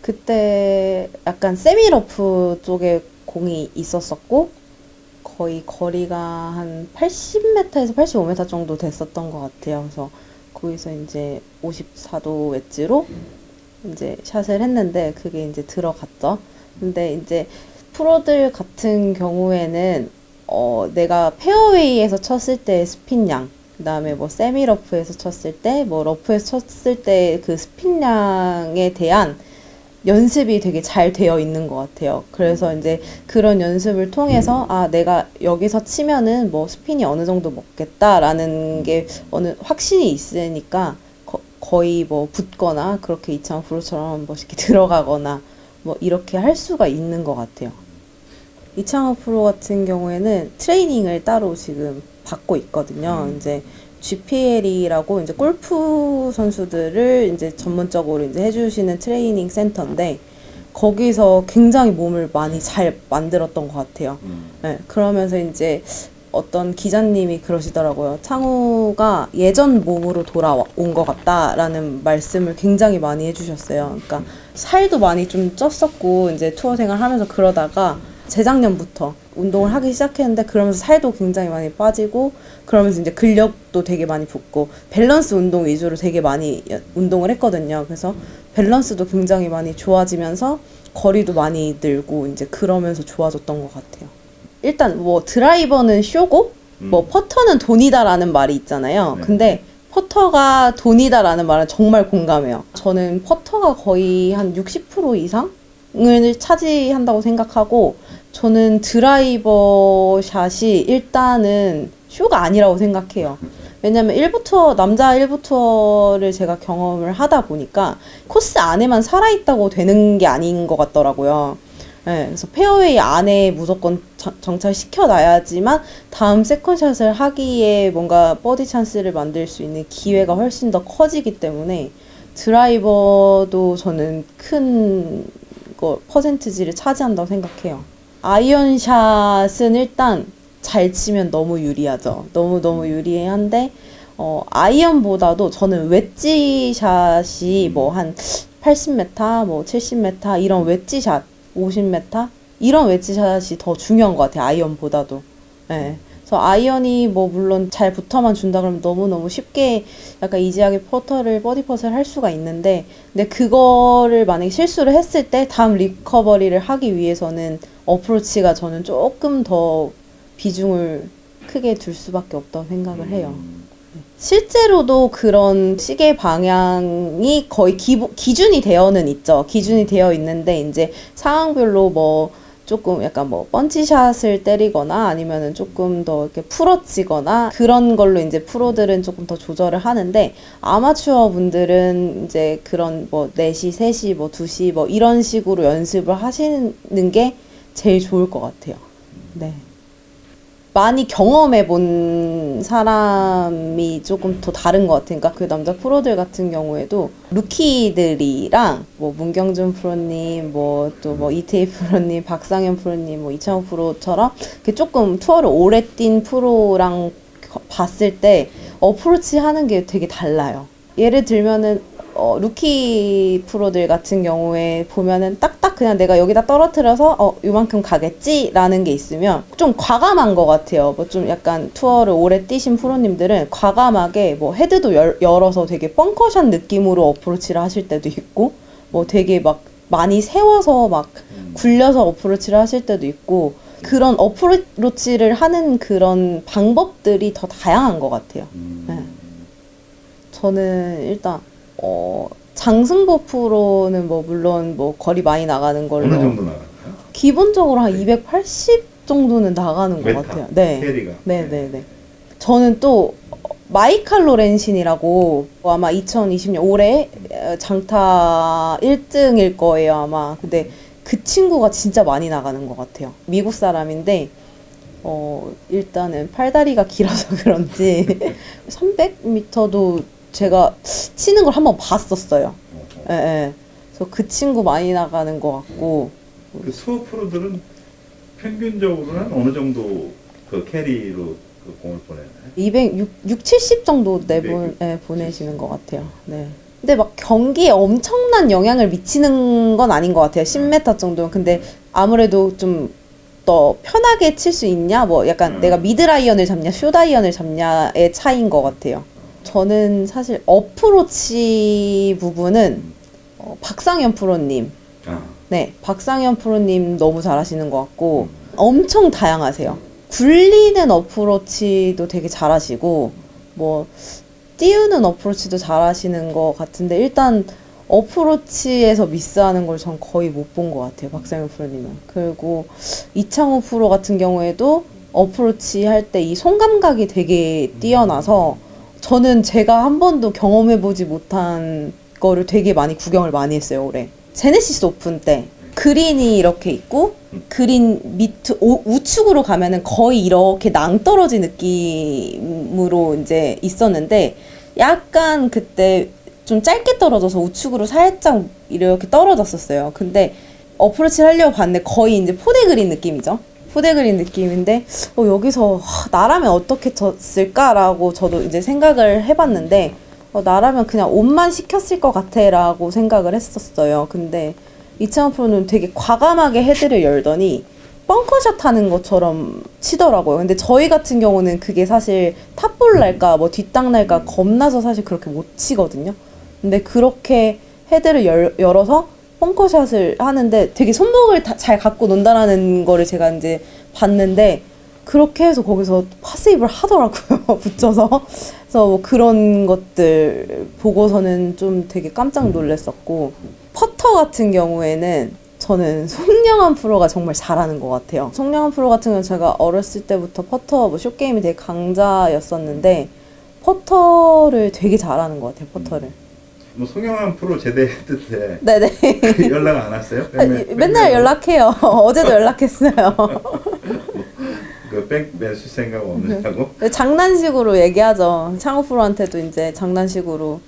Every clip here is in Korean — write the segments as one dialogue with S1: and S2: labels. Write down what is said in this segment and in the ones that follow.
S1: 그때 약간 세미러프 쪽에 공이 있었었고 거의 거리가 한 80m에서 85m 정도 됐었던 것 같아요. 그래서 거기서 이제 54도 웨지로 이제 샷을 했는데 그게 이제 들어갔죠. 근데 이제 프로들 같은 경우에는 내가 페어웨이에서 쳤을 때 스핀량, 그다음에 뭐 세미 러프에서 쳤을 때, 뭐 러프에서 쳤을 때 그 스핀량에 대한 연습이 되게 잘 되어 있는 것 같아요. 그래서 이제 그런 연습을 통해서 내가 여기서 치면은 뭐 스핀이 어느 정도 먹겠다라는 게 어느 확신이 있으니까 거의 뭐 붙거나 그렇게 이창호 프로처럼 뭐 이렇게 들어가거나 뭐 이렇게 할 수가 있는 것 같아요. 이창호 프로 같은 경우에는 트레이닝을 따로 지금 받고 있거든요. 이제 GPL이라고 이제 골프 선수들을 이제 전문적으로 이제 해주시는 트레이닝 센터인데 거기서 굉장히 몸을 많이 잘 만들었던 것 같아요. 네, 그러면서 이제 어떤 기자님이 그러시더라고요. 창호가 예전 몸으로 돌아온 것 같다라는 말씀을 굉장히 많이 해주셨어요. 그러니까 살도 많이 좀 쪘었고 이제 투어 생활하면서 그러다가 재작년부터 운동을 하기 시작했는데 그러면서 살도 굉장히 많이 빠지고 그러면서 이제 근력도 되게 많이 붙고 밸런스 운동 위주로 되게 많이 운동을 했거든요. 그래서 밸런스도 굉장히 많이 좋아지면서 거리도 많이 늘고 이제 그러면서 좋아졌던 것 같아요. 일단 뭐 드라이버는 쇼고 뭐 퍼터는 돈이다라는 말이 있잖아요. 근데 퍼터가 돈이다라는 말은 정말 공감해요. 저는 퍼터가 거의 한 60% 이상을 차지한다고 생각하고 저는 드라이버 샷이 일단은 쇼가 아니라고 생각해요. 왜냐면 남자 1부 투어를 제가 경험을 하다 보니까 코스 안에만 살아있다고 되는 게 아닌 것 같더라고요. 네, 그래서 페어웨이 안에 무조건 정찰시켜놔야지만 다음 세컨샷을 하기에 뭔가 버디 찬스를 만들 수 있는 기회가 훨씬 더 커지기 때문에 드라이버도 저는 큰 퍼센트지를 차지한다고 생각해요. 아이언샷은 일단 잘 치면 너무 유리하죠. 너무너무 유리한데 아이언보다도 저는 웨지샷이 뭐 한 80m, 뭐 70m 이런 웨지샷 50m? 이런 웨지샷이 더 중요한 것 같아요. 아이언보다도. 네. 그래서 아이언이 뭐 물론 잘 붙어만 준다 그러면 너무너무 쉽게 약간 이지하게 버디 퍼트를 할 수가 있는데 근데 그거를 만약에 실수를 했을 때 다음 리커버리를 하기 위해서는 어프로치가 저는 조금 더 비중을 크게 둘 수밖에 없다고 생각을 해요. 실제로도 그런 시계 방향이 거의 기준이 되어는 있죠. 기준이 되어 있는데 이제 상황별로 뭐 조금 약간 뭐 펀치샷을 때리거나 아니면은 조금 더 이렇게 풀어치거나 그런 걸로 이제 프로들은 조금 더 조절을 하는데 아마추어 분들은 이제 그런 뭐 4시, 3시, 뭐 2시 뭐 이런 식으로 연습을 하시는 게 제일 좋을 것 같아요. 네. 많이 경험해 본 사람이 조금 더 다른 것 같으니까 그 남자 프로들 같은 경우에도 루키들이랑 뭐 문경준 프로님 뭐 또 뭐 이태희 프로님 박상현 프로님 뭐 이창호 프로처럼 조금 투어를 오래 뛴 프로랑 봤을 때 어프로치 하는 게 되게 달라요. 예를 들면은 루키 프로들 같은 경우에 보면은 딱딱 그냥 내가 여기다 떨어뜨려서 요만큼 가겠지? 라는 게 있으면 좀 과감한 것 같아요. 뭐 좀 약간 투어를 오래 뛰신 프로님들은 과감하게 뭐 헤드도 열어서 되게 벙커샷 느낌으로 어프로치를 하실 때도 있고 뭐 되게 막 많이 세워서 막 굴려서 어프로치를 하실 때도 있고 그런 어프로치를 하는 그런 방법들이 더 다양한 것 같아요. 네. 저는 일단 장승보 프로는 뭐 물론 뭐 거리 많이 나가는 걸로
S2: 어느 정도 나가나요?
S1: 기본적으로 한 280 정도는 나가는 것 같아요. 네.
S2: 캐리가.
S1: 네네네. 저는 또 마이칼 로렌신이라고 아마 2020년 올해 장타 1등일 거예요 아마. 근데 그 친구가 진짜 많이 나가는 것 같아요. 미국 사람인데 일단은 팔다리가 길어서 그런지 300m도 제가 치는 걸 한번 봤었어요. 예, 예. 그래서 그 친구 많이 나가는 것 같고.
S2: 그 수어 프로들은 평균적으로는 어느 정도 그 캐리로 그 공을 보내나요?
S1: 260, 70 정도 보내시는 것 같아요. 네. 근데 막 경기에 엄청난 영향을 미치는 건 아닌 것 같아요. 10m 정도는. 근데 아무래도 좀 더 편하게 칠 수 있냐? 뭐 약간 내가 미드라이언을 잡냐, 숏아이언을 잡냐의 차이인 것 같아요. 저는 사실 어프로치 부분은 박상현 프로님. 네, 박상현 프로님 너무 잘하시는 것 같고 엄청 다양하세요. 굴리는 어프로치도 되게 잘하시고 뭐 띄우는 어프로치도 잘하시는 것 같은데 일단 어프로치에서 미스하는 걸 전 거의 못 본 것 같아요. 박상현 프로님은. 그리고 이창호 프로 같은 경우에도 어프로치 할 때 이 손감각이 되게 뛰어나서 저는 제가 한 번도 경험해보지 못한 거를 되게 많이 구경을 많이 했어요, 올해. 제네시스 오픈 때 그린이 이렇게 있고 그린 우측으로 가면은 거의 이렇게 낭떠러지 느낌으로 이제 있었는데 약간 그때 좀 짧게 떨어져서 우측으로 살짝 이렇게 떨어졌었어요. 근데 어프로치를 하려고 봤는데 거의 이제 포대 그린 느낌이죠. 포대 그린 느낌인데 여기서 나라면 어떻게 쳤을까라고 저도 이제 생각을 해봤는데 나라면 그냥 옷만 시켰을 것 같아 라고 생각을 했었어요. 근데 이창호 프로는 되게 과감하게 헤드를 열더니 벙커샷 하는 것처럼 치더라고요. 근데 저희 같은 경우는 그게 사실 탑볼 날까 뭐 뒷땅 날까 겁나서 사실 그렇게 못 치거든요. 근데 그렇게 헤드를 열어서 벙커샷을 하는데 되게 손목을 잘 갖고 논다라는 거를 제가 이제 봤는데 그렇게 해서 거기서 파세이브를 하더라고요. 붙여서. 그래서 뭐 그런 것들 보고서는 좀 되게 깜짝 놀랐었고 퍼터 같은 경우에는 저는 송영환 프로가 정말 잘하는 것 같아요. 송영환 프로 같은 경우는 제가 어렸을 때부터 퍼터 뭐 숏게임이 되게 강자였었는데 퍼터를 되게 잘하는 것 같아요. 퍼터를.
S2: 뭐 송영환 프로 제대했을 때
S1: 네네.
S2: 연락 안 왔어요?
S1: 맨날 연락해요. 어제도 연락했어요.
S2: 백 매수 생각 없느냐고?
S1: 장난식으로 얘기하죠. 창호 프로한테도 이제 장난식으로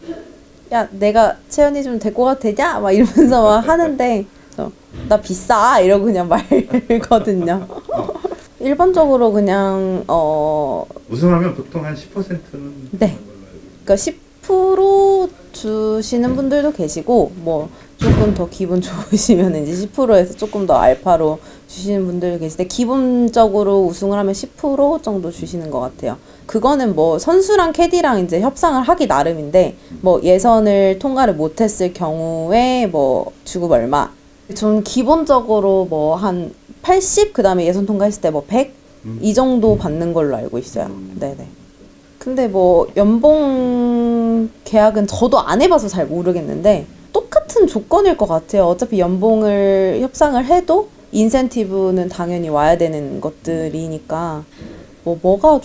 S1: 야 내가 채연이 좀 데리고 가도 되냐? 막 이러면서 막 하는데 나 비싸 이러고 그냥 말거든요. 일반적으로 그냥
S2: 우승하면 보통 한 10%는
S1: 네. 그러니까 10% 주시는 분들도 계시고 뭐 조금 더 기분 좋으시면 이제 10%에서 조금 더 알파로 주시는 분들도 계신데 기본적으로 우승을 하면 10% 정도 주시는 것 같아요. 그거는 뭐 선수랑 캐디랑 이제 협상을 하기 나름인데 뭐 예선을 통과를 못했을 경우에 뭐 주급 얼마. 전 기본적으로 뭐 한 80 그다음에 예선 통과했을 때 뭐 100 이 정도 받는 걸로 알고 있어요. 네네. 근데 뭐 연봉 계약은 저도 안 해봐서 잘 모르겠는데 똑같은 조건일 것 같아요. 어차피 연봉을 협상을 해도 인센티브는 당연히 와야 되는 것들이니까 뭐가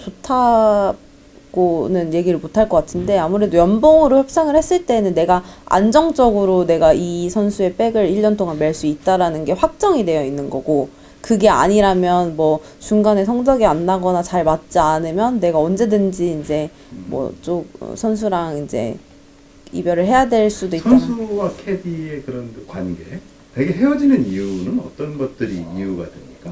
S1: 좋다고는 얘기를 못 할 것 같은데 아무래도 연봉으로 협상을 했을 때는 내가 안정적으로 내가 이 선수의 백을 1년 동안 멜 수 있다라는 게 확정이 되어 있는 거고 그게 아니라면 뭐 중간에 성적이 안 나거나 잘 맞지 않으면 내가 언제든지 이제 뭐 쪽 선수랑 이제 이별을 해야 될 수도 있다.
S2: 선수와 캐디의 그런 그 관계, 되게 헤어지는 이유는 어떤 것들이 이유가 됩니까?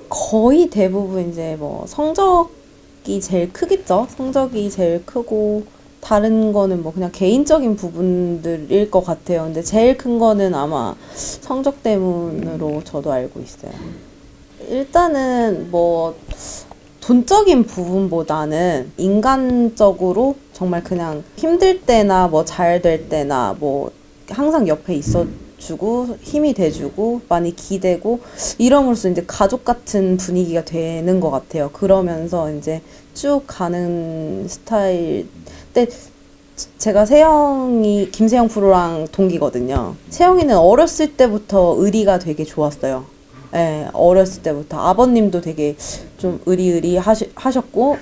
S1: 거의 대부분 이제 뭐 성적이 제일 크겠죠. 성적이 제일 크고 다른 거는 뭐 그냥 개인적인 부분들일 것 같아요. 근데 제일 큰 거는 아마 성적 때문으로 저도 알고 있어요. 일단은 뭐 돈적인 부분보다는 인간적으로 정말 그냥 힘들 때나 뭐 잘 될 때나 뭐 항상 옆에 있어주고 힘이 돼주고 많이 기대고 이러면서 이제 가족 같은 분위기가 되는 것 같아요. 그러면서 이제 쭉 가는 스타일. 근데 제가 김세영 프로랑 동기거든요. 세영이는 어렸을 때부터 의리가 되게 좋았어요. 예, 어렸을 때부터 아버님도 되게 좀 의리의리 하셨고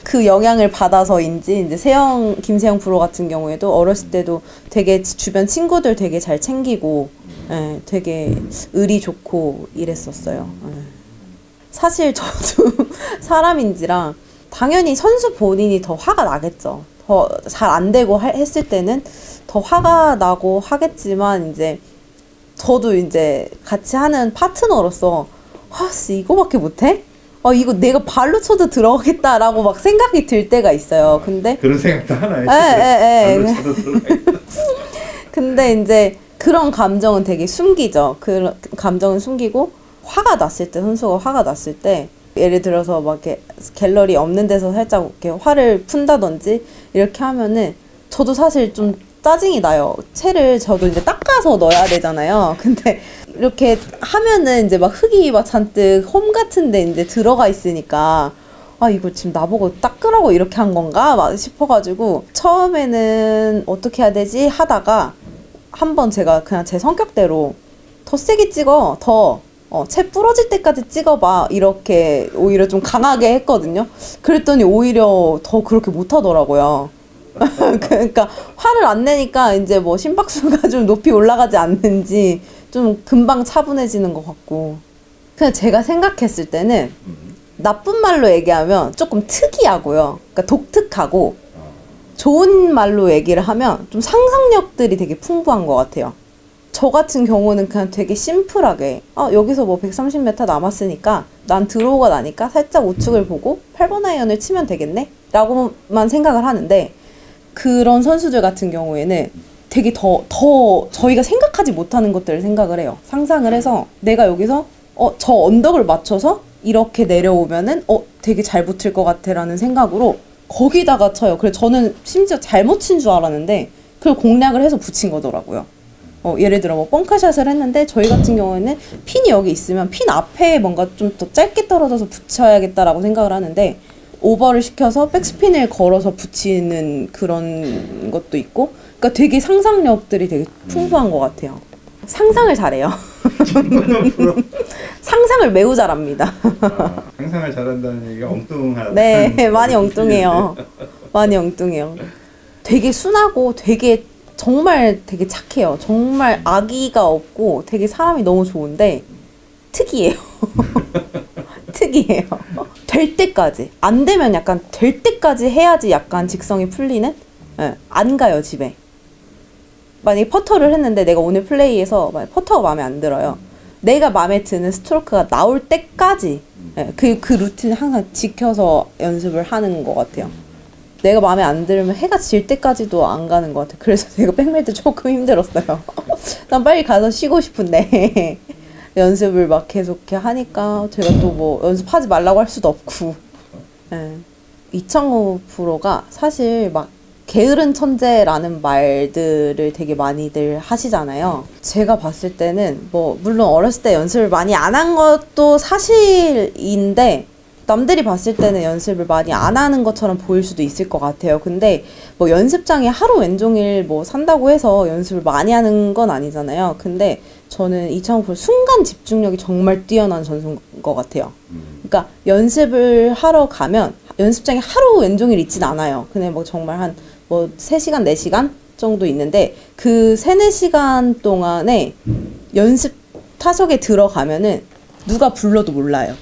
S1: 그 영향을 받아서인지 이제 김세영 프로 같은 경우에도 어렸을 때도 되게 주변 친구들 되게 잘 챙기고 예, 되게 의리 좋고 이랬었어요. 예. 사실 저도 사람인지라 당연히 선수 본인이 더 화가 나겠죠. 더 잘 안 되고 했을 때는 더 화가 나고 하겠지만 이제 저도 이제 같이 하는 파트너로서 이거밖에 못해? 이거 내가 발로 쳐도 들어가겠다라고 막 생각이 들 때가 있어요. 근데
S2: 그런 생각도 하나
S1: 예.
S2: 발로 차도 들어가겠다.
S1: 근데 이제 그런 감정은 되게 숨기죠. 그 감정은 숨기고 화가 났을 때, 선수가 화가 났을 때 예를 들어서 막 이렇게 갤러리 없는 데서 살짝 이렇게 화를 푼다든지 이렇게 하면은 저도 사실 좀 짜증이 나요. 채를 저도 이제 닦아서 넣어야 되잖아요. 근데 이렇게 하면은 이제 막 흙이 막 잔뜩 홈 같은데 이제 들어가 있으니까 아, 이거 지금 나보고 닦으라고 이렇게 한 건가? 막 싶어가지고 처음에는 어떻게 해야 되지? 하다가 한번 제가 그냥 제 성격대로 더 세게 찍어, 채 부러질 때까지 찍어봐. 이렇게 오히려 좀 강하게 했거든요. 그랬더니 오히려 더 그렇게 못하더라고요. 그러니까 화를 안 내니까 이제 뭐 심박수가 좀 높이 올라가지 않는지 좀 금방 차분해지는 것 같고. 그냥 제가 생각했을 때는 나쁜 말로 얘기하면 조금 특이하고요. 그러니까 독특하고 좋은 말로 얘기를 하면 좀 상상력들이 되게 풍부한 것 같아요. 저 같은 경우는 그냥 되게 심플하게 여기서 뭐 130m 남았으니까 난 드로우가 나니까 살짝 우측을 보고 8번 아이언을 치면 되겠네? 라고만 생각을 하는데 그런 선수들 같은 경우에는 되게 더 저희가 생각하지 못하는 것들을 생각을 해요. 상상을 해서 내가 여기서 저 언덕을 맞춰서 이렇게 내려오면은 되게 잘 붙을 것 같아 라는 생각으로 거기다가 쳐요. 그래서 저는 심지어 잘못 친 줄 알았는데 그걸 공략을 해서 붙인 거더라고요. 예를 들어 뭐 벙커샷을 했는데 저희 같은 경우에는 핀이 여기 있으면 핀 앞에 뭔가 좀 더 짧게 떨어져서 붙여야겠다라고 생각을 하는데 오버를 시켜서 백스핀을 걸어서 붙이는 그런 것도 있고 그러니까 되게 상상력들이 되게 풍부한 것 같아요. 상상을 잘해요. 상상을 매우 잘합니다.
S2: 상상을 잘한다는 얘기가 엉뚱하다.
S1: 네, 많이 엉뚱해요. 많이 엉뚱해요. 되게 순하고 정말 되게 착해요. 정말 악의가 없고 되게 사람이 너무 좋은데 특이해요. 특이해요. 될 때까지. 안 되면 약간 될 때까지 해야지 약간 직성이 풀리는? 네, 안 가요, 집에. 만약에 퍼터를 했는데 내가 오늘 플레이에서 퍼터가 마음에 안 들어요. 내가 마음에 드는 스트로크가 나올 때까지 네, 그 루틴을 항상 지켜서 연습을 하는 것 같아요. 내가 마음에 안 들면 해가 질 때까지도 안 가는 것 같아요. 그래서 제가 백밀 때 조금 힘들었어요. 난 빨리 가서 쉬고 싶은데 연습을 막 계속 이렇게 하니까 제가 또 뭐 연습하지 말라고 할 수도 없고. 네. 이창호 프로가 사실 막 게으른 천재라는 말들을 되게 많이들 하시잖아요. 제가 봤을 때는 뭐 물론 어렸을 때 연습을 많이 안 한 것도 사실인데 남들이 봤을 때는 연습을 많이 안 하는 것처럼 보일 수도 있을 것 같아요. 근데 뭐 연습장에 하루 왼종일 뭐 산다고 해서 연습을 많이 하는 건 아니잖아요. 근데 저는 이창호 프로 순간 집중력이 정말 뛰어난 선수인 것 같아요. 그러니까 연습을 하러 가면 연습장에 하루 왼종일 있진 않아요. 그냥 뭐 정말 한 뭐 3시간, 4시간 정도 있는데 그 3, 4시간 동안에 연습 타석에 들어가면은 누가 불러도 몰라요.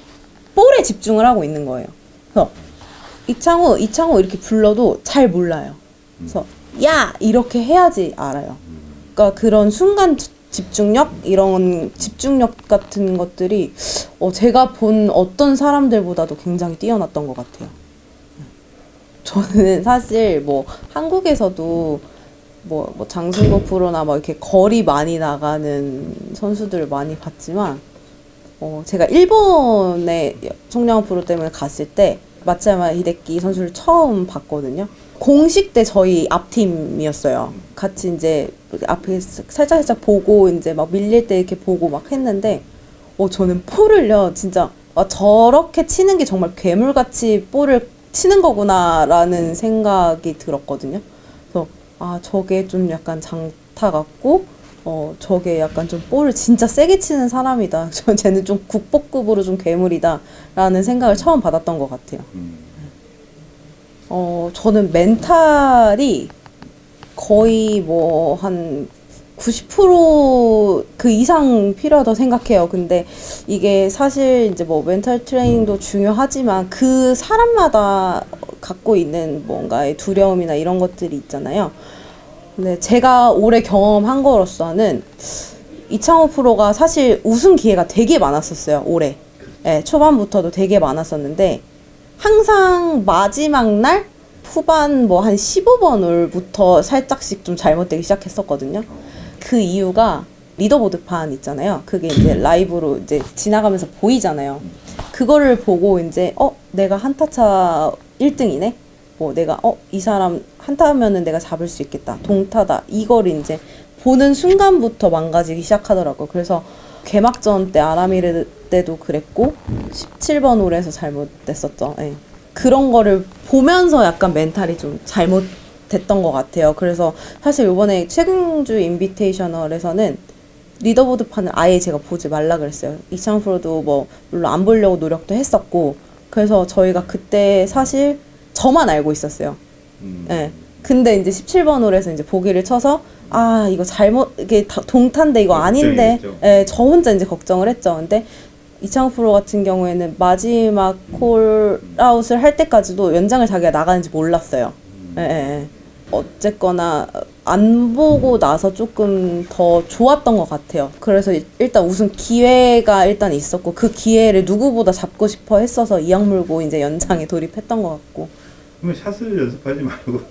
S1: 볼에 집중을 하고 있는 거예요. 그래서 이창호 이렇게 불러도 잘 몰라요. 그래서 야! 이렇게 해야지 알아요. 그러니까 그런 순간 집중력? 이런 집중력 같은 것들이 제가 본 어떤 사람들보다도 굉장히 뛰어났던 것 같아요. 저는 사실 뭐 한국에서도 뭐 장승고 프로나 뭐 이렇게 거리 많이 나가는 선수들을 많이 봤지만 제가 일본에 송영호 프로 때문에 갔을 때 마츠야마 히데키 선수를 처음 봤거든요. 공식 때 저희 앞팀이었어요. 같이 이제 앞에 살짝 보고 이제 막 밀릴 때 이렇게 보고 막 했는데 저는 볼을요 진짜 저렇게 치는 게 정말 괴물같이 볼을 치는 거구나라는 생각이 들었거든요. 그래서 저게 좀 약간 장타 같고 저게 약간 좀 볼을 진짜 세게 치는 사람이다. 쟤는 좀 국보급으로 좀 괴물이다 라는 생각을 처음 받았던 것 같아요. 저는 멘탈이 거의 뭐 한 90% 그 이상 필요하다고 생각해요. 근데 이게 사실 이제 뭐 멘탈 트레이닝도 중요하지만 그 사람마다 갖고 있는 뭔가의 두려움이나 이런 것들이 있잖아요. 근데 제가 올해 경험한 거로서는 이창호 프로가 사실 우승 기회가 되게 많았었어요, 올해. 예, 초반부터도 되게 많았었는데 항상 마지막 날 후반 뭐 한 15번 홀부터 살짝씩 좀 잘못되기 시작했었거든요. 그 이유가 리더보드판 있잖아요. 그게 이제 라이브로 이제 지나가면서 보이잖아요. 그거를 보고 이제 내가 한타차 1등이네. 뭐 내가 이 사람 한타하면은 내가 잡을 수 있겠다. 동타다. 이걸 이제 보는 순간부터 망가지기 시작하더라고요. 그래서 개막전 때 아라미르 때도 그랬고 17번 홀에서 잘못됐었죠. 예. 그런 거를 보면서 약간 멘탈이 좀 잘못됐던 것 같아요. 그래서 사실 이번에 최근주 인비테이셔널에서는 리더보드판을 아예 제가 보지 말라 그랬어요. 이창 프로도 뭐 물론 안 보려고 노력도 했었고 그래서 저희가 그때 사실 저만 알고 있었어요. 예. 근데 이제 17번 홀에서 이제 보기를 쳐서 이거 잘못 이게 동탄데 이거 아닌데 예, 저 혼자 이제 걱정을 했죠. 근데 이창호 프로 같은 경우에는 마지막 콜아웃을 할 때까지도 연장을 자기가 나가는지 몰랐어요. 예, 예. 어쨌거나 안 보고 나서 조금 더 좋았던 것 같아요. 그래서 일단 우승 기회가 일단 있었고 그 기회를 누구보다 잡고 싶어 했어서 이악 물고 이제 연장에 돌입했던 것 같고.
S2: 그러면 샷을 연습하지 말고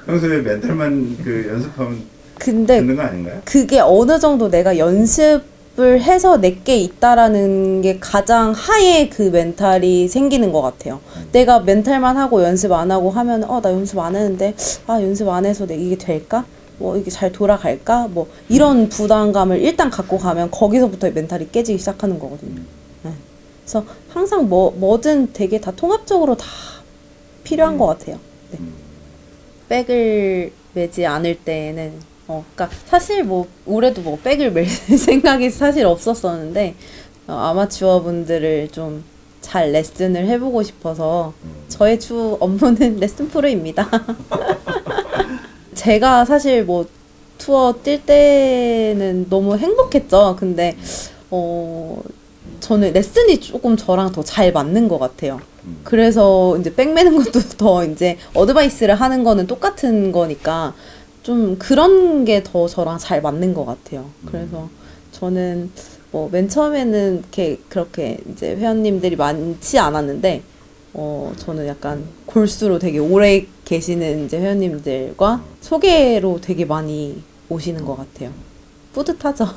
S2: 평소에 멘탈만 그 연습하면
S1: 근데
S2: 되는 거 아닌가요?
S1: 그게 어느 정도 내가 연습을 해서 내게 있다라는 게 가장 하에 그 멘탈이 생기는 것 같아요. 내가 멘탈만 하고 연습 안 하고 하면 나 연습 안 했는데 연습 안 해서 이게 될까? 뭐 이게 잘 돌아갈까? 뭐 이런 부담감을 일단 갖고 가면 거기서부터 멘탈이 깨지기 시작하는 거거든요. 네. 그래서 항상 뭐든 되게 다 통합적으로 다 필요한 것 같아요. 네. 백을 매지 않을 때는 그러니까 사실 뭐 올해도 뭐 백을 멜 생각이 사실 없었었는데 아마추어 분들을 좀 잘 레슨을 해보고 싶어서 저의 주 업무는 레슨 프로입니다. 제가 사실 뭐 투어 뛸 때는 너무 행복했죠. 근데 저는 레슨이 조금 저랑 더 잘 맞는 것 같아요. 그래서 이제 백 매는 것도 더 이제 어드바이스를 하는 거는 똑같은 거니까 좀 그런 게 더 저랑 잘 맞는 것 같아요. 그래서 저는 뭐 맨 처음에는 그렇게 이제 회원님들이 많지 않았는데 저는 약간 골수로 되게 오래 계시는 이제 회원님들과 소개로 되게 많이 오시는 것 같아요. 뿌듯하죠.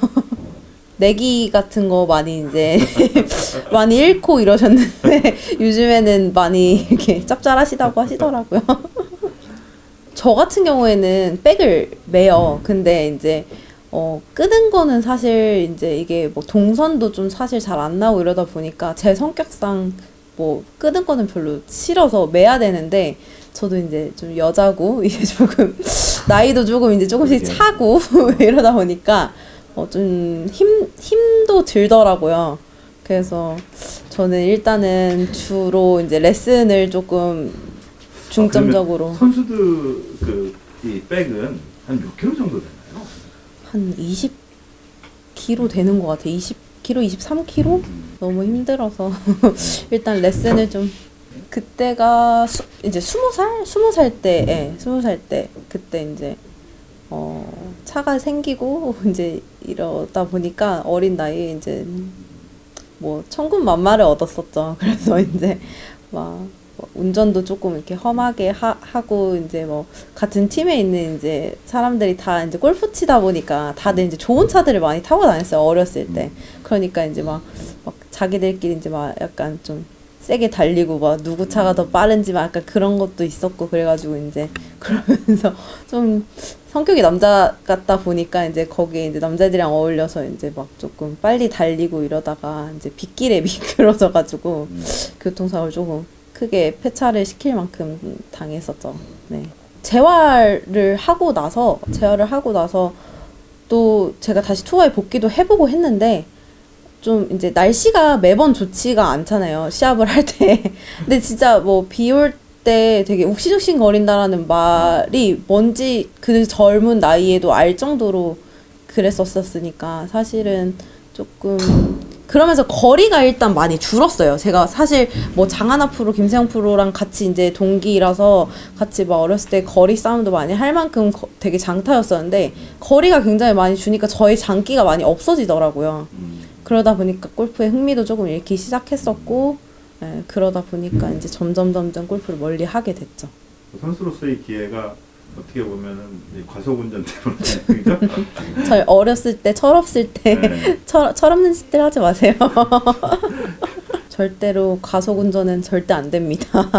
S1: 내기 같은 거 많이 이제 많이 잃고 이러셨는데 요즘에는 많이 이렇게 짭짤하시다고 하시더라고요. 저 같은 경우에는 백을 매요. 근데 이제 끄는 거는 사실 이제 이게 뭐 동선도 좀 사실 잘 안 나오고 이러다 보니까 제 성격상 뭐 끄는 거는 별로 싫어서 매야 되는데 저도 이제 좀 여자고 이제 조금 나이도 조금 이제 조금씩 차고 이러다 보니까 좀 힘도 들더라고요. 그래서 저는 일단은 주로 이제 레슨을 조금 중점적으로.
S2: 선수들 이 백은 한 몇 킬로 정도 되나요?
S1: 한 20kg 되는 것 같아요. 20kg, 23kg? 너무 힘들어서 일단 레슨을 좀 그때가 이제 20살 때, 20살 때 그때 이제 차가 생기고 이제 이러다 보니까 어린 나이에 이제 뭐 천군만마를 얻었었죠. 그래서 이제 막 운전도 조금 이렇게 험하게 하고 이제 뭐 같은 팀에 있는 이제 사람들이 다 이제 골프 치다 보니까 다들 이제 좋은 차들을 많이 타고 다녔어요. 어렸을 때. 그러니까 이제 막 자기들끼리 이제 막 약간 좀 세게 달리고 막 누구 차가 더 빠른지 막 약간 그런 것도 있었고 그래가지고 이제 그러면서 좀 성격이 남자 같다 보니까 이제 거기에 이제 남자들이랑 어울려서 이제 막 조금 빨리 달리고 이러다가 이제 빗길에 미끄러져가지고 교통사고를 조금 크게 폐차를 시킬 만큼 당했었죠. 네. 재활을 하고 나서 또 제가 다시 투어에 복귀도 해보고 했는데 좀 이제 날씨가 매번 좋지가 않잖아요. 시합을 할 때. 근데 진짜 뭐 비 올 때 되게 욱신욱신 거린다라는 말이 뭔지 그 젊은 나이에도 알 정도로 그랬었으니까 사실은 조금 그러면서 거리가 일단 많이 줄었어요. 제가 사실 뭐 장하나 프로, 김세영 프로랑 같이 이제 동기라서 같이 막 어렸을 때 거리 싸움도 많이 할 만큼 되게 장타였었는데 거리가 굉장히 많이 주니까 저희 장기가 많이 없어지더라고요. 그러다 보니까 골프에 흥미도 조금 잃기 시작했었고, 예, 그러다 보니까 이제 점점 골프를 멀리 하게 됐죠.
S2: 선수로서의 기회가 어떻게 보면은 이 과속운전 때문에 그죠?
S1: 저희 어렸을 때, 철없을 때,
S2: 네.
S1: 철없는 짓들 하지 마세요. 절대로 과속운전은 절대 안 됩니다.